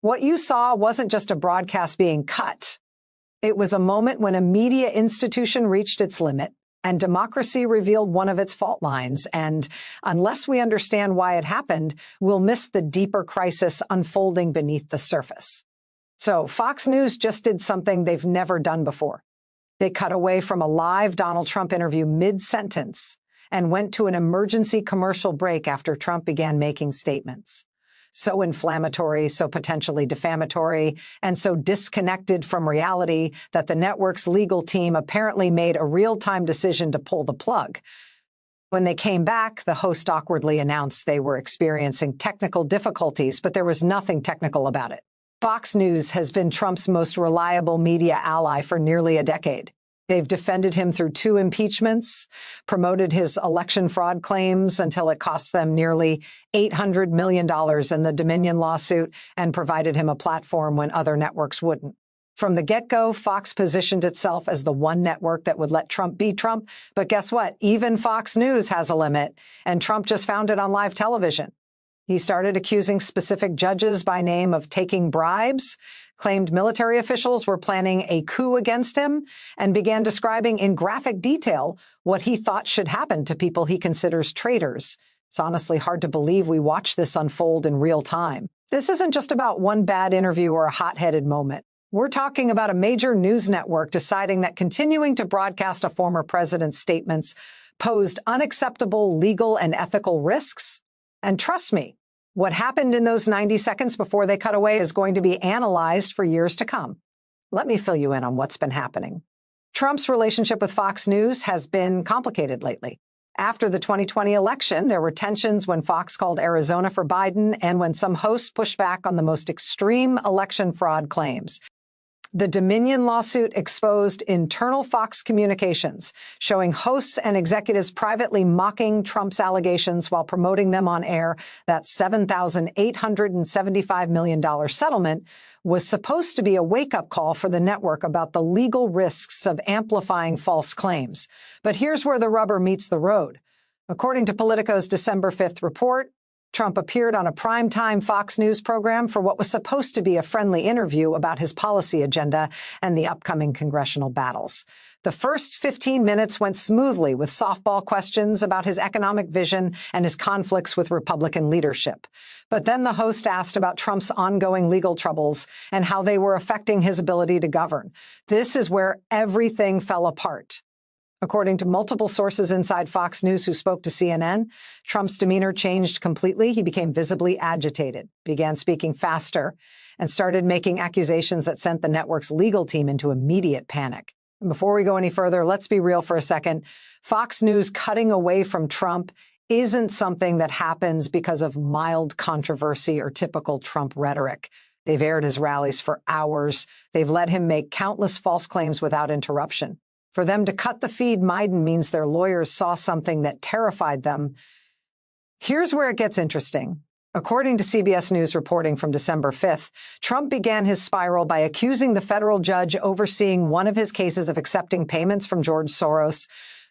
What you saw wasn't just a broadcast being cut. It was a moment when a media institution reached its limit and democracy revealed one of its fault lines. And unless we understand why it happened, we'll miss the deeper crisis unfolding beneath the surface. So Fox News just did something they've never done before. They cut away from a live Donald Trump interview mid-sentence and went to an emergency commercial break after Trump began making statements. So inflammatory, so potentially defamatory, and so disconnected from reality that the network's legal team apparently made a real-time decision to pull the plug. When they came back, the host awkwardly announced they were experiencing technical difficulties, but there was nothing technical about it. Fox News has been Trump's most reliable media ally for nearly a decade. They've defended him through 2 impeachments, promoted his election fraud claims until it cost them nearly $800 million in the Dominion lawsuit, and provided him a platform when other networks wouldn't. From the get-go, Fox positioned itself as the one network that would let Trump be Trump. But guess what? Even Fox News has a limit, and Trump just found it on live television. He started accusing specific judges by name of taking bribes, claimed military officials were planning a coup against him, and began describing in graphic detail what he thought should happen to people he considers traitors. It's honestly hard to believe we watched this unfold in real time. This isn't just about one bad interview or a hot-headed moment. We're talking about a major news network deciding that continuing to broadcast a former president's statements posed unacceptable legal and ethical risks. And trust me, what happened in those 90 seconds before they cut away is going to be analyzed for years to come. Let me fill you in on what's been happening. Trump's relationship with Fox News has been complicated lately. After the 2020 election, there were tensions when Fox called Arizona for Biden and when some hosts pushed back on the most extreme election fraud claims. The Dominion lawsuit exposed internal Fox communications, showing hosts and executives privately mocking Trump's allegations while promoting them on air. That $7,875 million settlement was supposed to be a wake-up call for the network about the legal risks of amplifying false claims. But here's where the rubber meets the road. According to Politico's December 5th report, Trump appeared on a primetime Fox News program for what was supposed to be a friendly interview about his policy agenda and the upcoming congressional battles. The first 15 minutes went smoothly with softball questions about his economic vision and his conflicts with Republican leadership. But then the host asked about Trump's ongoing legal troubles and how they were affecting his ability to govern. This is where everything fell apart. According to multiple sources inside Fox News who spoke to CNN, Trump's demeanor changed completely. He became visibly agitated, began speaking faster, and started making accusations that sent the network's legal team into immediate panic. And before we go any further, let's be real for a second. Fox News cutting away from Trump isn't something that happens because of mild controversy or typical Trump rhetoric. They've aired his rallies for hours. They've let him make countless false claims without interruption. For them to cut the feed Biden means their lawyers saw something that terrified them. Here's where it gets interesting. According to CBS News reporting from December 5th, Trump began his spiral by accusing the federal judge overseeing one of his cases of accepting payments from George Soros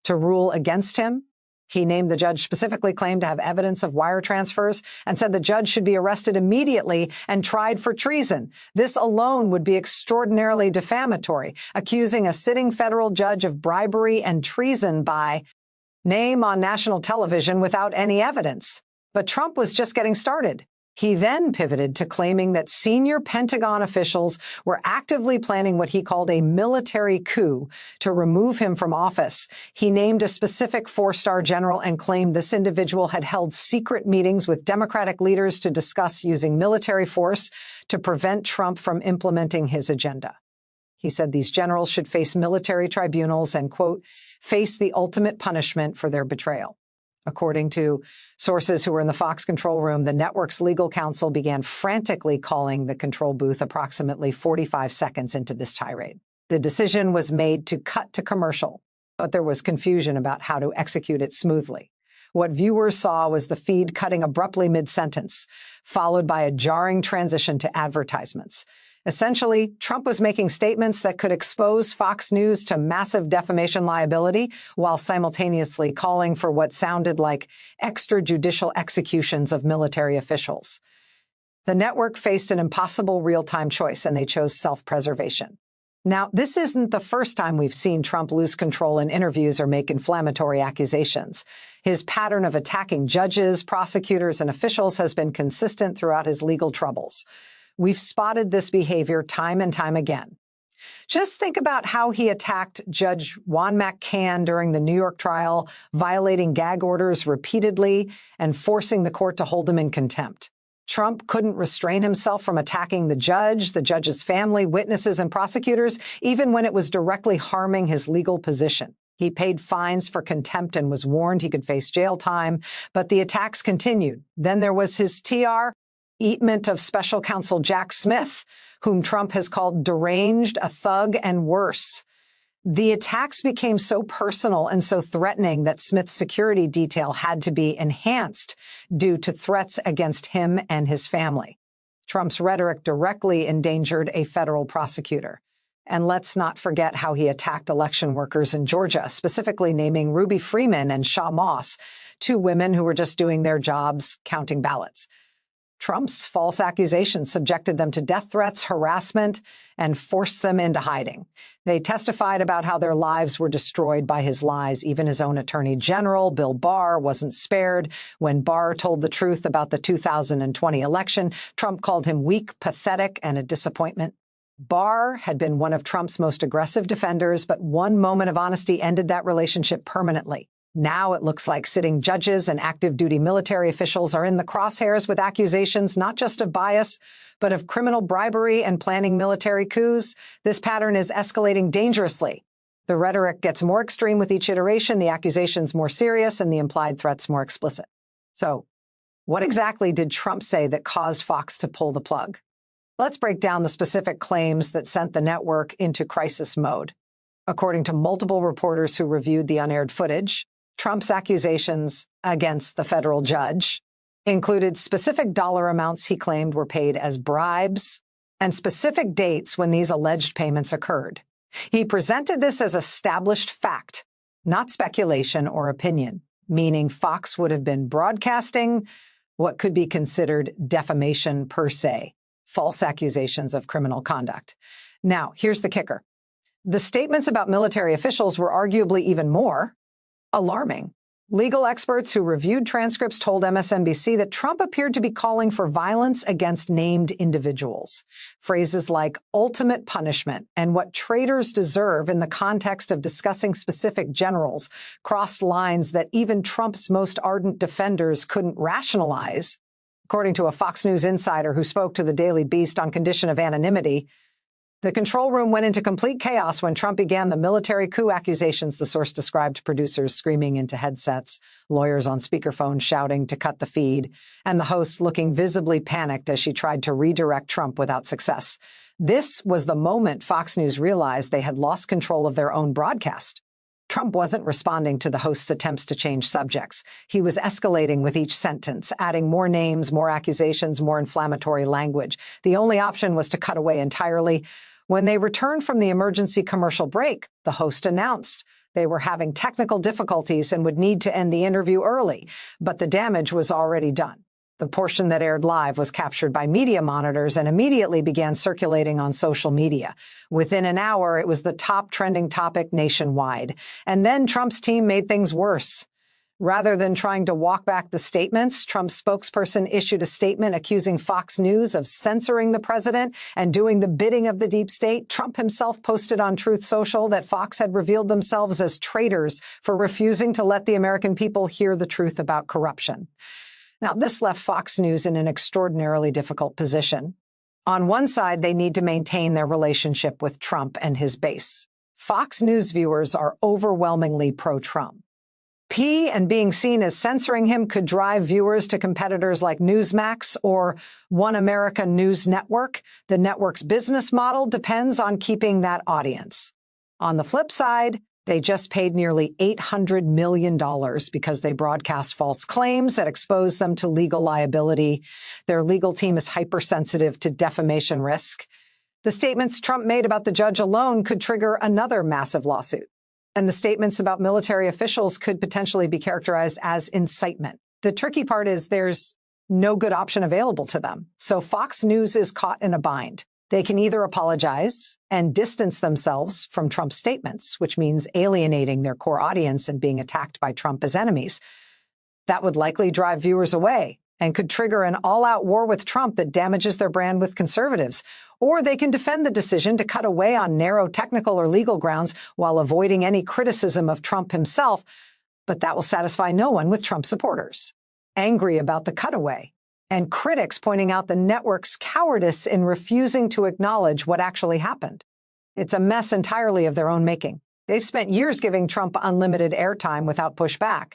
to rule against him. He named the judge specifically claimed to have evidence of wire transfers and said the judge should be arrested immediately and tried for treason. This alone would be extraordinarily defamatory, accusing a sitting federal judge of bribery and treason by name on national television without any evidence. But Trump was just getting started. He then pivoted to claiming that senior Pentagon officials were actively planning what he called a military coup to remove him from office. He named a specific 4-star general and claimed this individual had held secret meetings with Democratic leaders to discuss using military force to prevent Trump from implementing his agenda. He said these generals should face military tribunals and, quote, face the ultimate punishment for their betrayal. According to sources who were in the Fox control room, the network's legal counsel began frantically calling the control booth approximately 45 seconds into this tirade. The decision was made to cut to commercial, but there was confusion about how to execute it smoothly. What viewers saw was the feed cutting abruptly mid-sentence, followed by a jarring transition to advertisements. Essentially, Trump was making statements that could expose Fox News to massive defamation liability while simultaneously calling for what sounded like extrajudicial executions of military officials. The network faced an impossible real-time choice, and they chose self-preservation. Now, this isn't the first time we've seen Trump lose control in interviews or make inflammatory accusations. His pattern of attacking judges, prosecutors, and officials has been consistent throughout his legal troubles. We've spotted this behavior time and time again. Just think about how he attacked Judge Juan McCann during the New York trial, violating gag orders repeatedly and forcing the court to hold him in contempt. Trump couldn't restrain himself from attacking the judge's family, witnesses, and prosecutors, even when it was directly harming his legal position. He paid fines for contempt and was warned he could face jail time, but the attacks continued. Then there was his indictment of special counsel Jack Smith, whom Trump has called deranged, a thug, and worse. The attacks became so personal and so threatening that Smith's security detail had to be enhanced due to threats against him and his family. Trump's rhetoric directly endangered a federal prosecutor. And let's not forget how he attacked election workers in Georgia, specifically naming Ruby Freeman and Shaw Moss, two women who were just doing their jobs, counting ballots. Trump's false accusations subjected them to death threats, harassment, and forced them into hiding. They testified about how their lives were destroyed by his lies. Even his own attorney general, Bill Barr, wasn't spared. When Barr told the truth about the 2020 election, Trump called him weak, pathetic, and a disappointment. Barr had been one of Trump's most aggressive defenders, but one moment of honesty ended that relationship permanently. Now it looks like sitting judges and active duty military officials are in the crosshairs with accusations not just of bias, but of criminal bribery and planning military coups. This pattern is escalating dangerously. The rhetoric gets more extreme with each iteration, the accusations more serious, and the implied threats more explicit. So, what exactly did Trump say that caused Fox to pull the plug? Let's break down the specific claims that sent the network into crisis mode. According to multiple reporters who reviewed the unaired footage, Trump's accusations against the federal judge included specific dollar amounts he claimed were paid as bribes and specific dates when these alleged payments occurred. He presented this as established fact, not speculation or opinion, meaning Fox would have been broadcasting what could be considered defamation per se, false accusations of criminal conduct. Now, here's the kicker. The statements about military officials were arguably even more alarming. Legal experts who reviewed transcripts told MSNBC that Trump appeared to be calling for violence against named individuals. Phrases like ultimate punishment and what traitors deserve in the context of discussing specific generals crossed lines that even Trump's most ardent defenders couldn't rationalize. According to a Fox News insider who spoke to the Daily Beast on condition of anonymity, the control room went into complete chaos when Trump began the military coup accusations, the source described producers screaming into headsets, lawyers on speakerphones shouting to cut the feed, and the host looking visibly panicked as she tried to redirect Trump without success. This was the moment Fox News realized they had lost control of their own broadcast. Trump wasn't responding to the host's attempts to change subjects. He was escalating with each sentence, adding more names, more accusations, more inflammatory language. The only option was to cut away entirely. When they returned from the emergency commercial break, the host announced they were having technical difficulties and would need to end the interview early, but the damage was already done. The portion that aired live was captured by media monitors and immediately began circulating on social media. Within an hour, it was the top trending topic nationwide. And then Trump's team made things worse. Rather than trying to walk back the statements, Trump's spokesperson issued a statement accusing Fox News of censoring the president and doing the bidding of the deep state. Trump himself posted on Truth Social that Fox had revealed themselves as traitors for refusing to let the American people hear the truth about corruption. Now, this left Fox News in an extraordinarily difficult position. On one side, they need to maintain their relationship with Trump and his base. Fox News viewers are overwhelmingly pro-Trump. And being seen as censoring him could drive viewers to competitors like Newsmax or One America News Network. The network's business model depends on keeping that audience. On the flip side, they just paid nearly $800 million because they broadcast false claims that expose them to legal liability. Their legal team is hypersensitive to defamation risk. The statements Trump made about the judge alone could trigger another massive lawsuit. And the statements about military officials could potentially be characterized as incitement. The tricky part is there's no good option available to them. So Fox News is caught in a bind. They can either apologize and distance themselves from Trump's statements, which means alienating their core audience and being attacked by Trump as enemies. That would likely drive viewers away and could trigger an all-out war with Trump that damages their brand with conservatives. Or they can defend the decision to cut away on narrow technical or legal grounds while avoiding any criticism of Trump himself, but that will satisfy no one with Trump supporters angry about the cutaway, and critics pointing out the network's cowardice in refusing to acknowledge what actually happened. It's a mess entirely of their own making. They've spent years giving Trump unlimited airtime without pushback.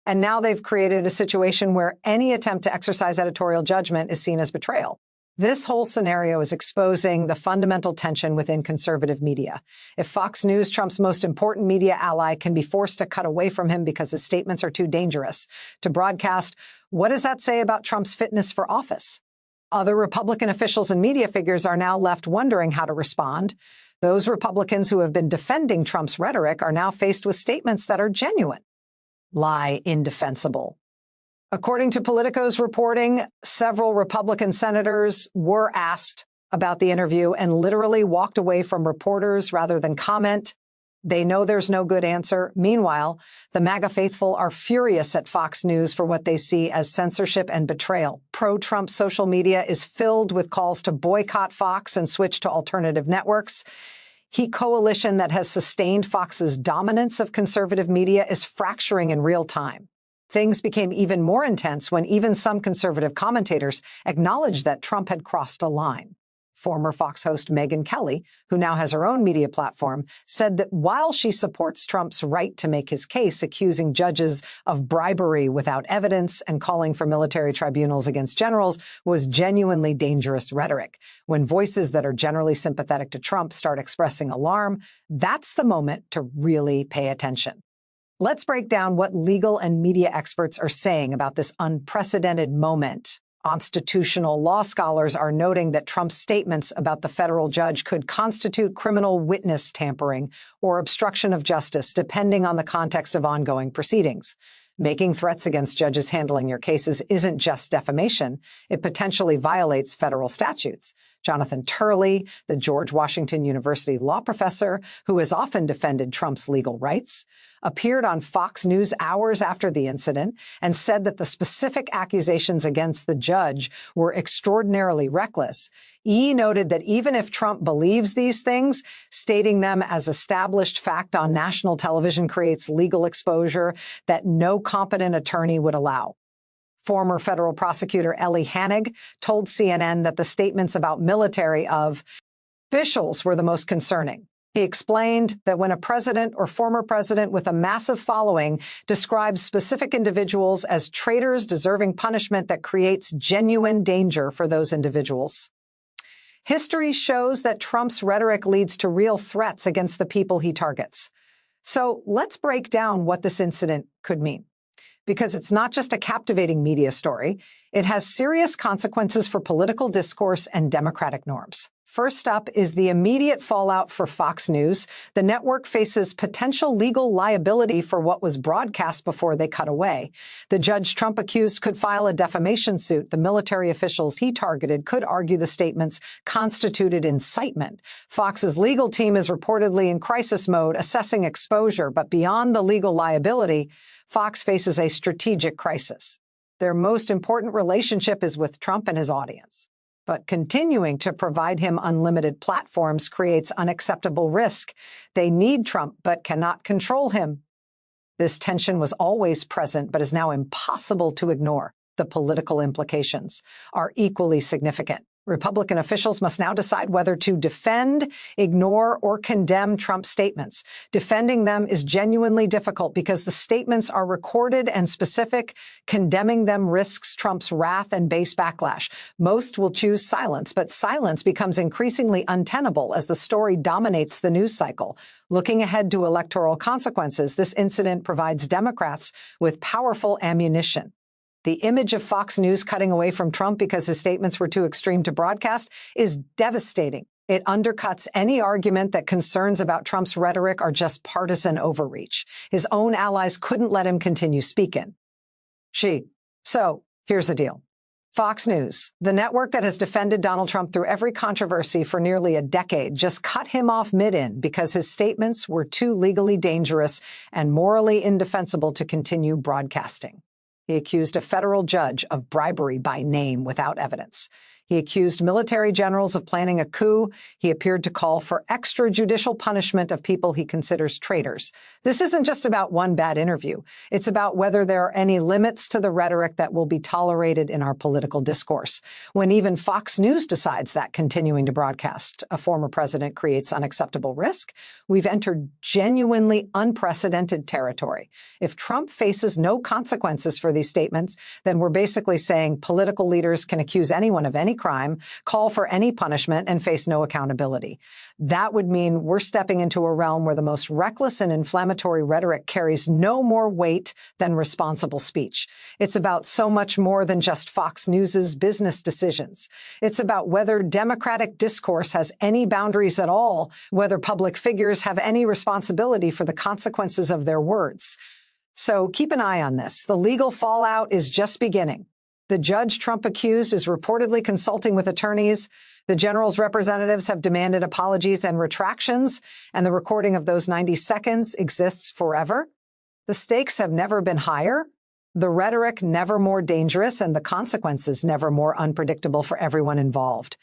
And now they've created a situation where any attempt to exercise editorial judgment is seen as betrayal. This whole scenario is exposing the fundamental tension within conservative media. If Fox News, Trump's most important media ally, can be forced to cut away from him because his statements are too dangerous to broadcast, what does that say about Trump's fitness for office? Other Republican officials and media figures are now left wondering how to respond. Those Republicans who have been defending Trump's rhetoric are now faced with statements that are genuine, lie indefensible. According to Politico's reporting, several Republican senators were asked about the interview and literally walked away from reporters rather than comment. They know there's no good answer. Meanwhile, the MAGA faithful are furious at Fox News for what they see as censorship and betrayal. Pro-Trump social media is filled with calls to boycott Fox and switch to alternative networks. The coalition that has sustained Fox's dominance of conservative media is fracturing in real time. Things became even more intense when even some conservative commentators acknowledged that Trump had crossed a line. Former Fox host Megyn Kelly, who now has her own media platform, said that while she supports Trump's right to make his case, accusing judges of bribery without evidence and calling for military tribunals against generals was genuinely dangerous rhetoric. When voices that are generally sympathetic to Trump start expressing alarm, that's the moment to really pay attention. Let's break down what legal and media experts are saying about this unprecedented moment. Constitutional law scholars are noting that Trump's statements about the federal judge could constitute criminal witness tampering or obstruction of justice, depending on the context of ongoing proceedings. Making threats against judges handling your cases isn't just defamation. It potentially violates federal statutes. Jonathan Turley, the George Washington University law professor, who has often defended Trump's legal rights, appeared on Fox News hours after the incident and said that the specific accusations against the judge were extraordinarily reckless. He noted that even if Trump believes these things, stating them as established fact on national television creates legal exposure that no competent attorney would allow. Former federal prosecutor Ellie Hanig told CNN that the statements about military officials were the most concerning. He explained that when a president or former president with a massive following describes specific individuals as traitors deserving punishment, that creates genuine danger for those individuals. History shows that Trump's rhetoric leads to real threats against the people he targets. So let's break down what this incident could mean. Because it's not just a captivating media story, it has serious consequences for political discourse and democratic norms. First up is the immediate fallout for Fox News. The network faces potential legal liability for what was broadcast before they cut away. The judge Trump accused could file a defamation suit. The military officials he targeted could argue the statements constituted incitement. Fox's legal team is reportedly in crisis mode, assessing exposure. But beyond the legal liability, Fox faces a strategic crisis. Their most important relationship is with Trump and his audience. But continuing to provide him unlimited platforms creates unacceptable risk. They need Trump, but cannot control him. This tension was always present, but is now impossible to ignore. The political implications are equally significant. Republican officials must now decide whether to defend, ignore, or condemn Trump's statements. Defending them is genuinely difficult because the statements are recorded and specific. Condemning them risks Trump's wrath and base backlash. Most will choose silence, but silence becomes increasingly untenable as the story dominates the news cycle. Looking ahead to electoral consequences, this incident provides Democrats with powerful ammunition. The image of Fox News cutting away from Trump because his statements were too extreme to broadcast is devastating. It undercuts any argument that concerns about Trump's rhetoric are just partisan overreach. His own allies couldn't let him continue speaking. So here's the deal. Fox News, the network that has defended Donald Trump through every controversy for nearly a decade, just cut him off mid-in because his statements were too legally dangerous and morally indefensible to continue broadcasting. He accused a federal judge of bribery by name without evidence. He accused military generals of planning a coup. He appeared to call for extrajudicial punishment of people he considers traitors. This isn't just about one bad interview. It's about whether there are any limits to the rhetoric that will be tolerated in our political discourse. When even Fox News decides that continuing to broadcast a former president creates unacceptable risk, we've entered genuinely unprecedented territory. If Trump faces no consequences for these statements, then we're basically saying political leaders can accuse anyone of any crime, call for any punishment, and face no accountability. That would mean we're stepping into a realm where the most reckless and inflammatory rhetoric carries no more weight than responsible speech. It's about so much more than just Fox News's business decisions. It's about whether democratic discourse has any boundaries at all, whether public figures have any responsibility for the consequences of their words. So keep an eye on this. The legal fallout is just beginning. The judge Trump accused is reportedly consulting with attorneys. The general's representatives have demanded apologies and retractions, and the recording of those 90 seconds exists forever. The stakes have never been higher, the rhetoric never more dangerous, and the consequences never more unpredictable for everyone involved.